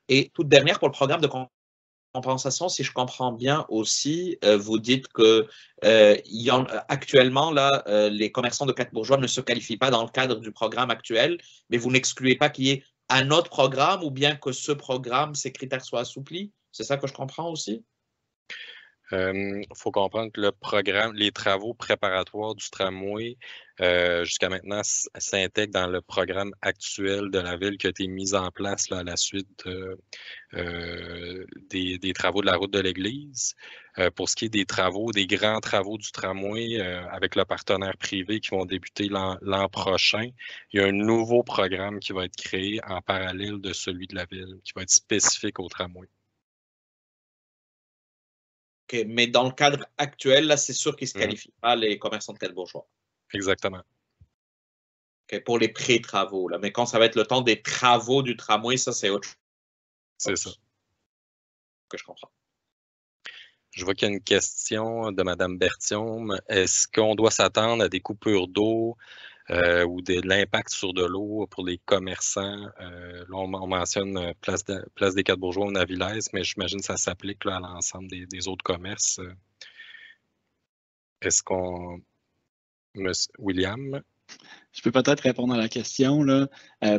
Et toute dernière, pour le programme de compensation, si je comprends bien aussi, vous dites que actuellement, là, les commerçants de 4 bourgeois ne se qualifient pas dans le cadre du programme actuel, mais vous n'excluez pas qu'il y ait un autre programme ou bien que ce programme, ses critères soient assouplis. C'est ça que je comprends aussi? faut comprendre que le programme, les travaux préparatoires du tramway, jusqu'à maintenant, s'intègrent dans le programme actuel de la ville qui a été mis en place là, à la suite des travaux de la route de l'Église. Pour ce qui est des travaux, des grands travaux du tramway avec le partenaire privé qui vont débuter l'an prochain, il y a un nouveau programme qui va être créé en parallèle de celui de la ville, qui va être spécifique au tramway. OK, mais dans le cadre actuel, là, c'est sûr qu'ils ne se qualifient pas, les commerçants de 4 bourgeois. Exactement. Okay, pour les pré-travaux, là. Mais quand ça va être le temps des travaux du tramway, ça, c'est autre chose. C'est ça. Que je comprends. Je vois qu'il y a une question de Mme Bertium. Est-ce qu'on doit s'attendre à des coupures d'eau ou de l'impact sur de l'eau pour les commerçants. Là, on mentionne place des Quatre-Bourgeois au Navilès, mais j'imagine que ça s'applique à l'ensemble des autres commerces. Est-ce qu'on... William? Je peux peut-être répondre à la question, là.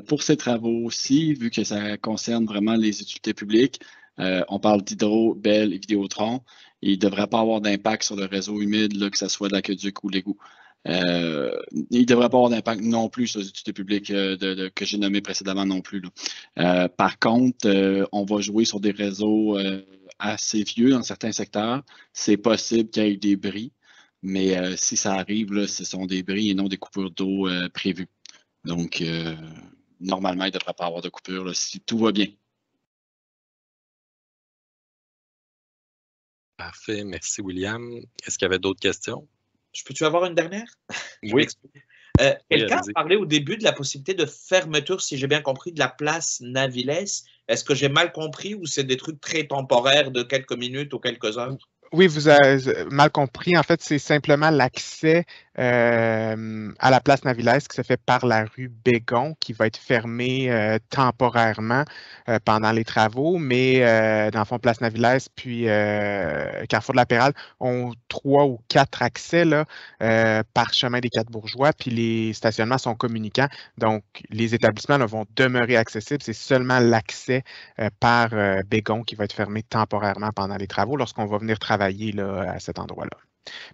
Pour ces travaux-ci, vu que ça concerne vraiment les utilités publiques, on parle d'Hydro, Bell et Vidéotron, il ne devrait pas avoir d'impact sur le réseau humide, là, que ce soit de l'aqueduc ou l'égout. Il ne devrait pas avoir d'impact non plus sur les utilités publiques que j'ai nommées précédemment non plus, là. Par contre, on va jouer sur des réseaux assez vieux dans certains secteurs. C'est possible qu'il y ait des bris. Mais si ça arrive, là, ce sont des bris et non des coupures d'eau prévues. Donc, normalement, il ne devrait pas avoir de coupure là, si tout va bien. Parfait, merci William. Est-ce qu'il y avait d'autres questions? Je peux-tu avoir une dernière? Oui. Quelqu'un a parlé au début de la possibilité de fermeture, si j'ai bien compris, de la place Navilès. Est-ce que j'ai mal compris ou c'est des trucs très temporaires de quelques minutes ou quelques heures? Oui, vous avez mal compris. En fait, c'est simplement l'accès à la place Navilès qui se fait par la rue Bégon, qui va être fermée temporairement pendant les travaux. Mais dans le fond, place Navilès puis Carrefour de la Pérale ont 3 ou 4 accès là, par chemin des Quatre-Bourgeois. Puis les stationnements sont communicants. Donc, les établissements là, vont demeurer accessibles. C'est seulement l'accès par Bégon qui va être fermé temporairement pendant les travaux lorsqu'on va venir travailler là, à cet endroit-là.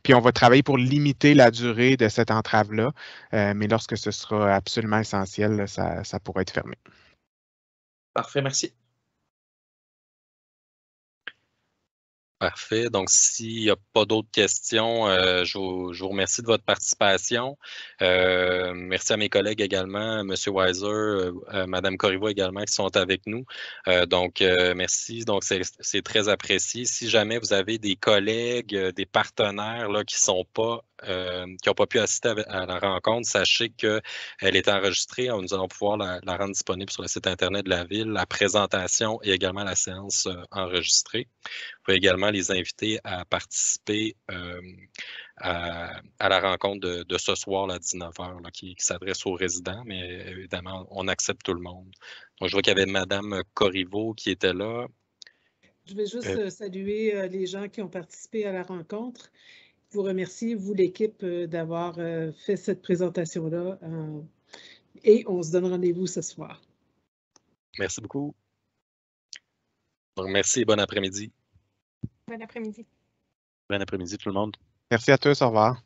Puis on va travailler pour limiter la durée de cette entrave-là, mais lorsque ce sera absolument essentiel, là, ça pourra être fermé. Parfait, merci. Parfait. Donc, s'il n'y a pas d'autres questions, je vous remercie de votre participation. Merci à mes collègues également, M. Weiser, Mme Corriveau également, qui sont avec nous. Merci. Donc, c'est très apprécié. Si jamais vous avez des collègues, des partenaires là, qui n'ont pas pu assister à la rencontre, sachez qu'elle est enregistrée. Nous allons pouvoir la rendre disponible sur le site Internet de la Ville, la présentation et également la séance enregistrée. Vous pouvez également les inviter à participer à la rencontre de ce soir à 19h là, qui s'adresse aux résidents, mais évidemment, on accepte tout le monde. Donc, je vois qu'il y avait Mme Corriveau qui était là. Je vais juste saluer les gens qui ont participé à la rencontre. Vous remercier, vous, l'équipe, d'avoir fait cette présentation-là. Et on se donne rendez-vous ce soir. Merci beaucoup. Donc, merci et bon après-midi. Bon après-midi. Bon après-midi tout le monde. Merci à tous. Au revoir.